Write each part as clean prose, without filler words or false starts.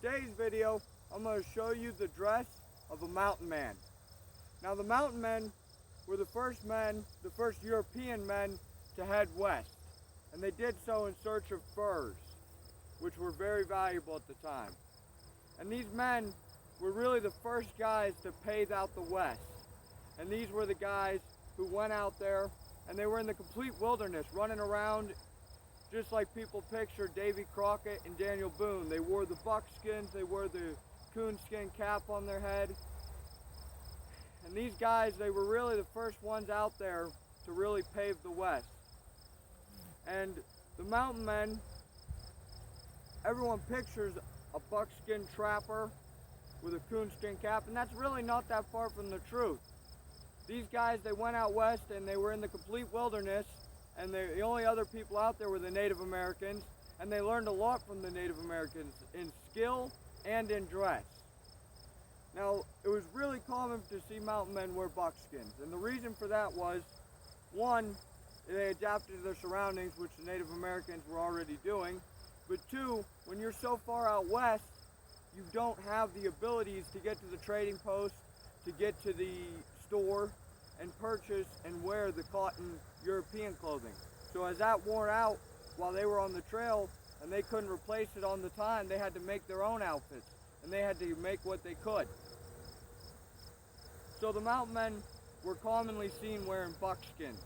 today's video, I'm going to show you the dress of a mountain man. Now the mountain men were the first European men to head west. And they did so in search of furs, which were very valuable at the time. And these men were really the first guys to pave out the west. And these were the guys who went out there and they were in the complete wilderness, running around just like people picture Davy Crockett and Daniel Boone. They wore the buckskins, they wore the coonskin cap on their head. And these guys, they were really the first ones out there to really pave the west. And the mountain men, everyone pictures a buckskin trapper with a coonskin cap, and that's really not that far from the truth. These guys, they went out west and they were in the complete wilderness, and the only other people out there were the Native Americans, and they learned a lot from the Native Americans in skill and in dress. Now, it was really common to see mountain men wear buckskins, and the reason for that was, one, they adapted to their surroundings, which the Native Americans were already doing, but two, when you're so far out west, you don't have the abilities to get to the trading post, to get to the store, and purchase and wear the cotton European clothing. So as that wore out while they were on the trail and they couldn't replace it on the time, they had to make their own outfits and they had to make what they could. So the mountain men were commonly seen wearing buckskins,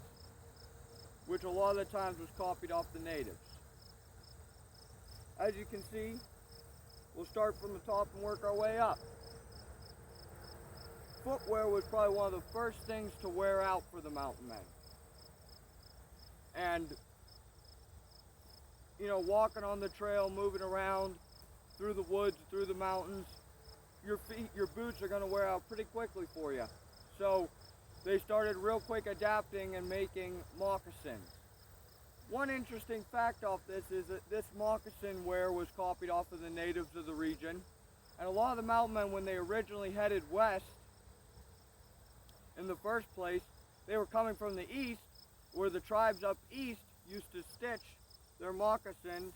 which a lot of the times was copied off the natives. As you can see, we'll start from the top and work our way up. Footwear was probably one of the first things to wear out for the mountain men. And, you know, walking on the trail, moving around through the woods, through the mountains, your boots are going to wear out pretty quickly for you. So they started real quick adapting and making moccasins. One interesting fact off this is that this moccasin wear was copied off of the natives of the region. And a lot of the mountain men, when they originally headed west, in the first place, they were coming from the east, where the tribes up east used to stitch their moccasins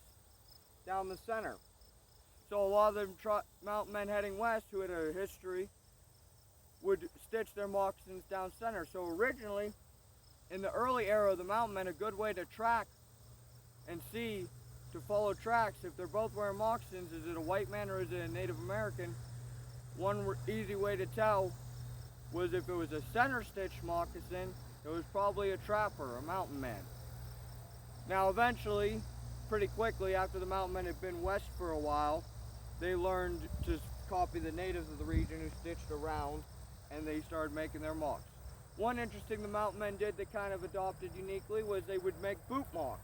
down the center. So a lot of them mountain men heading west, who had a history, would stitch their moccasins down center. So originally, in the early era of the mountain men, a good way to track and see, to follow tracks, if they're both wearing moccasins, is it a white man or is it a Native American? One easy way to tell was if it was a center stitch moccasin, it was probably a trapper, a mountain man. Now eventually, pretty quickly after the mountain men had been west for a while, they learned to copy the natives of the region who stitched around, and they started making their mocks. One interesting the mountain men did that kind of adopted uniquely was they would make boot mocks.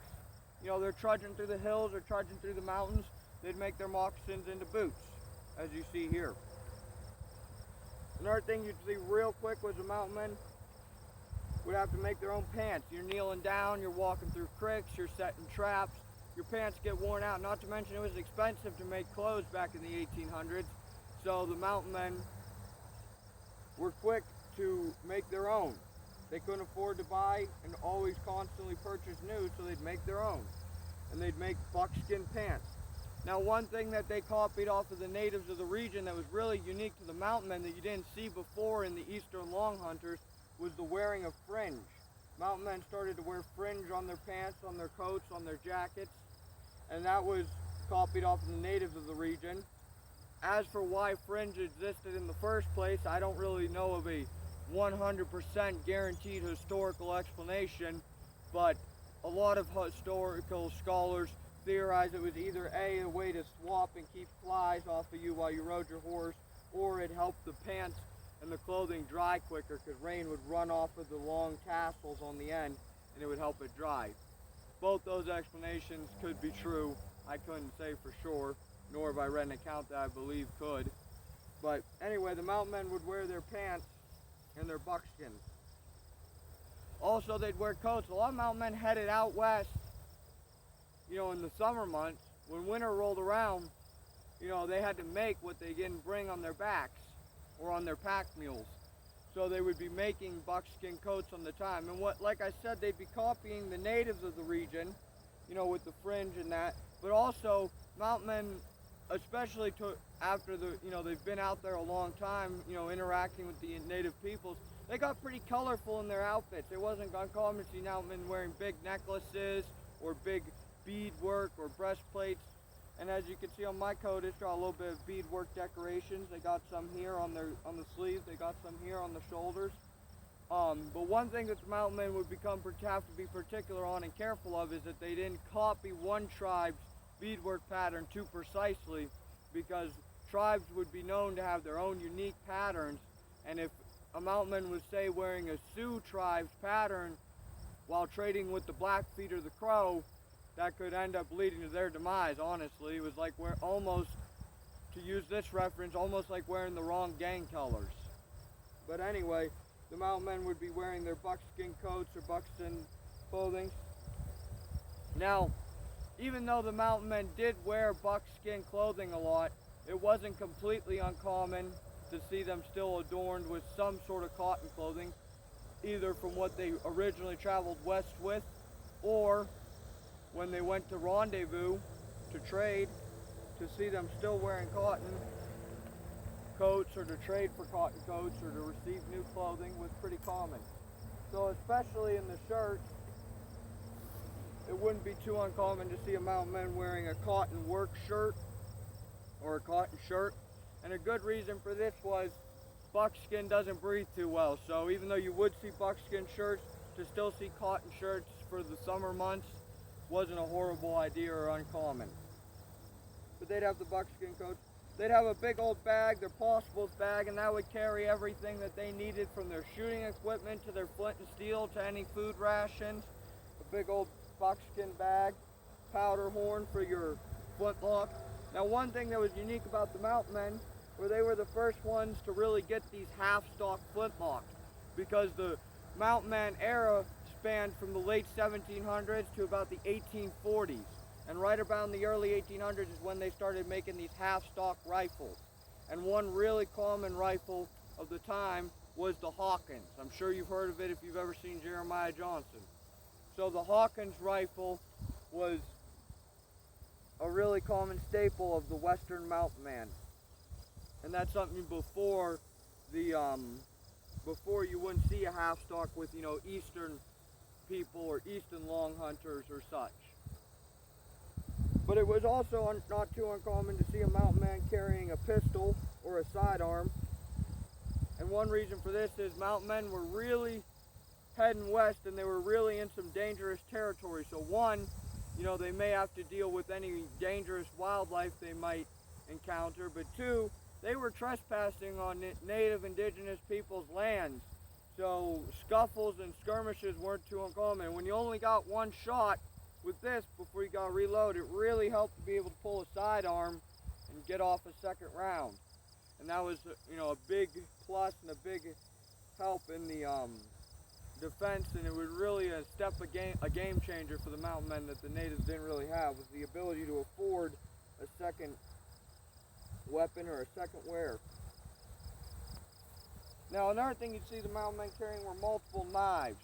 You know, they're trudging through the hills or trudging through the mountains, they'd make their moccasins into boots, as you see here. Another thing you'd see real quick was the mountain men would have to make their own pants. You're kneeling down, you're walking through creeks, you're setting traps, your pants get worn out. Not to mention it was expensive to make clothes back in the 1800s, so the mountain men were quick to make their own. They couldn't afford to buy and always constantly purchase new, so they'd make their own. And they'd make buckskin pants. Now one thing that they copied off of the natives of the region that was really unique to the mountain men that you didn't see before in the eastern long hunters was the wearing of fringe. Mountain men started to wear fringe on their pants, on their coats, on their jackets, and that was copied off of the natives of the region. As for why fringe existed in the first place, I don't really know of a 100% guaranteed historical explanation, but a lot of historical scholars theorize it was either a way to swap and keep flies off of you while you rode your horse, or it helped the pants and the clothing dry quicker because rain would run off of the long tassels on the end and it would help it dry. Both those explanations could be true. I couldn't say for sure, nor have I read an account that I believe could. But anyway, the mountain men would wear their pants and their buckskins. Also, they'd wear coats. A lot of mountain men headed out west, you know, in the summer months. When winter rolled around, you know, they had to make what they didn't bring on their backs or on their pack mules. So they would be making buckskin coats on the time. And like I said, they'd be copying the natives of the region, you know, with the fringe and that. But also, mountain men especially after they've been out there a long time, interacting with the native peoples, they got pretty colorful in their outfits. It wasn't uncommon to see mountain wearing big necklaces or big beadwork or breastplates. And as you can see on my coat, it's got a little bit of beadwork decorations. They got some here on the sleeves. They got some here on the shoulders. But one thing that the mountain men would have to be particular on and careful of is that they didn't copy one tribe's beadwork pattern too precisely, because tribes would be known to have their own unique patterns, and if a mountain man was, say, wearing a Sioux tribe's pattern while trading with the Blackfeet or the Crow, that could end up leading to their demise. Honestly, it was like almost, to use this reference, almost like wearing the wrong gang colors. But anyway, the mountain men would be wearing their buckskin coats or buckskin clothing. Now, even though the mountain men did wear buckskin clothing a lot, it wasn't completely uncommon to see them still adorned with some sort of cotton clothing, either from what they originally traveled west with, or when they went to rendezvous to trade, to see them still wearing cotton coats, or to trade for cotton coats, or to receive new clothing was pretty common. So especially in the shirts, it wouldn't be too uncommon to see a mountain man wearing a cotton work shirt or a cotton shirt. And a good reason for this was buckskin doesn't breathe too well. So even though you would see buckskin shirts, to still see cotton shirts for the summer months wasn't a horrible idea or uncommon. But they'd have the buckskin coats. They'd have a big old bag, their possibles bag, and that would carry everything that they needed, from their shooting equipment to their flint and steel to any food rations. A big old buckskin bag, powder horn for your flintlock. Now, one thing that was unique about the mountain men were they were the first ones to really get these half-stock flintlocks, because the mountain man era spanned from the late 1700s to about the 1840s. And right around the early 1800s is when they started making these half-stock rifles. And one really common rifle of the time was the Hawkins. I'm sure you've heard of it if you've ever seen Jeremiah Johnson. So the Hawkins rifle was a really common staple of the Western mountain man. And that's something before you wouldn't see a half-stock with, Eastern people or Eastern long hunters or such. But it was also not too uncommon to see a mountain man carrying a pistol or a sidearm. And one reason for this is mountain men were really heading west, and they were really in some dangerous territory. So one, they may have to deal with any dangerous wildlife they might encounter, but two, they were trespassing on native indigenous people's lands. So scuffles and skirmishes weren't too uncommon. When you only got one shot with this before you got reload, it really helped to be able to pull a sidearm and get off a second round. And that was, a big plus and a big help in the defense, and it was really a game changer for the mountain men that the natives didn't really have, was the ability to afford a second weapon or a second wear. Now, another thing you'd see the mountain men carrying were multiple knives.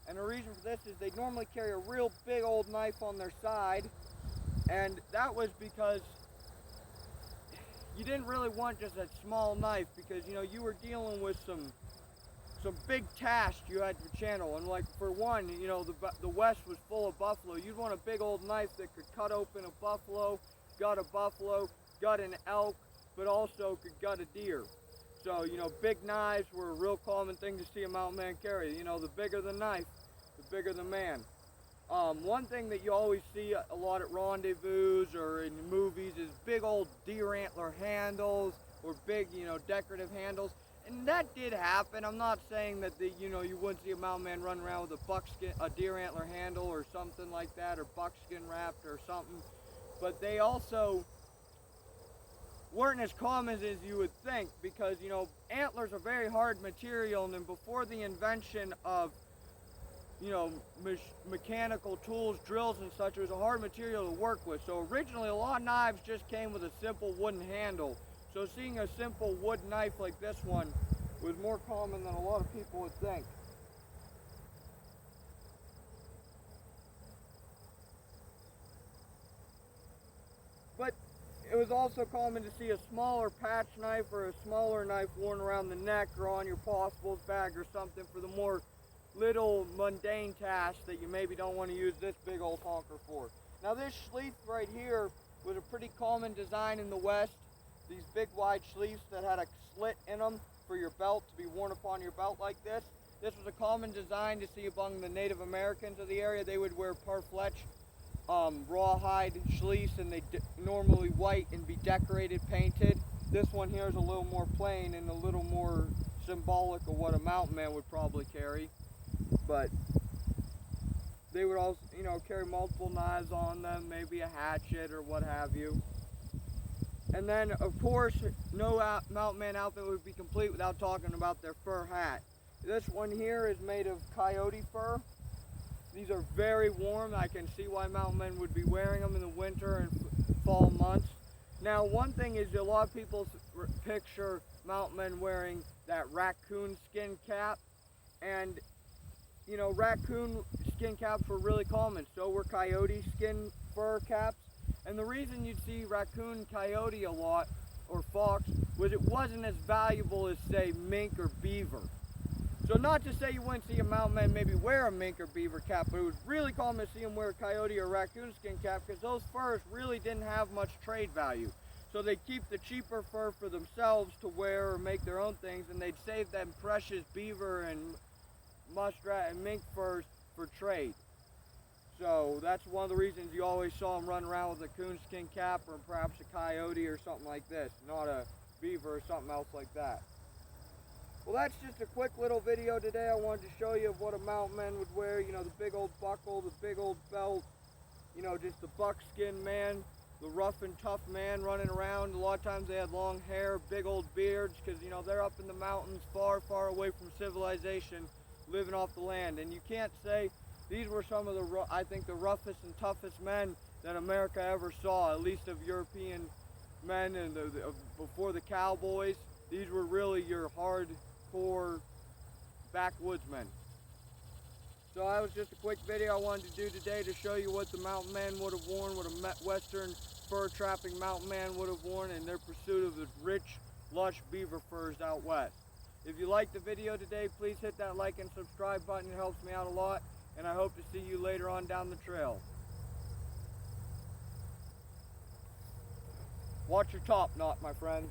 And the reason for this is they normally carry a real big old knife on their side, and that was because you didn't really want just a small knife, because you were dealing with some big tasks you had to channel. And like, for one, the West was full of buffalo. You'd want a big old knife that could cut open a buffalo, gut an elk, but also could gut a deer. So, big knives were a real common thing to see a mountain man carry. The bigger the knife, the bigger the man. One thing that you always see a lot at rendezvous or in movies is big old deer antler handles, or big, decorative handles. And that did happen. I'm not saying that you wouldn't see a mountain man run around with a deer antler handle or something like that, or buckskin wrapped or something. But they also weren't as common as you would think, because antlers are very hard material, and then before the invention of mechanical tools, drills and such, it was a hard material to work with. So originally a lot of knives just came with a simple wooden handle. So seeing a simple wood knife like this one was more common than a lot of people would think. But it was also common to see a smaller patch knife or a smaller knife worn around the neck or on your possibles bag or something for the more little mundane tasks that you maybe don't want to use this big old honker for. Now this sleeve right here was a pretty common design in the West. These big wide sleeves that had a slit in them for your belt to be worn upon your belt like this. This was a common design to see among the Native Americans of the area. They would wear parfleche, rawhide sleeves, and they normally white and be decorated, painted. This one here is a little more plain and a little more symbolic of what a mountain man would probably carry. But they would also, you know, carry multiple knives on them, maybe a hatchet or what have you. And then, of course, no mountain man outfit would be complete without talking about their fur hat. This one here is made of coyote fur. These are very warm. I can see why mountain men would be wearing them in the winter and fall months. Now, one thing is a lot of people picture mountain men wearing that raccoon skin cap. And, you know, raccoon skin caps were really common. So were coyote skin fur caps. And the reason you'd see raccoon, coyote a lot, or fox, was it wasn't as valuable as, say, mink or beaver. So not to say you wouldn't see a mountain man maybe wear a mink or beaver cap, but it was really common to see him wear a coyote or raccoon skin cap because those furs really didn't have much trade value. So they'd keep the cheaper fur for themselves to wear or make their own things, and they'd save them precious beaver and muskrat and mink furs for trade. So that's one of the reasons you always saw them run around with a coonskin cap or perhaps a coyote or something like this, not a beaver or something else like that. Well, that's just a quick little video today. I wanted to show you of what a mountain man would wear. You know, the big old buckle, the big old belt, you know, just the buckskin man, the rough and tough man running around. A lot of times they had long hair, big old beards, because, you know, they're up in the mountains far, far away from civilization, living off the land. And you can't say these were some of the, I think, the roughest and toughest men that America ever saw, at least of European men and before the cowboys. These were really your hardcore backwoodsmen. So that was just a quick video I wanted to do today to show you what the mountain man would have worn, what a western fur trapping mountain man would have worn in their pursuit of the rich, lush beaver furs out west. If you liked the video today, please hit that like and subscribe button. It helps me out a lot. And I hope to see you later on down the trail. Watch your top knot, my friends.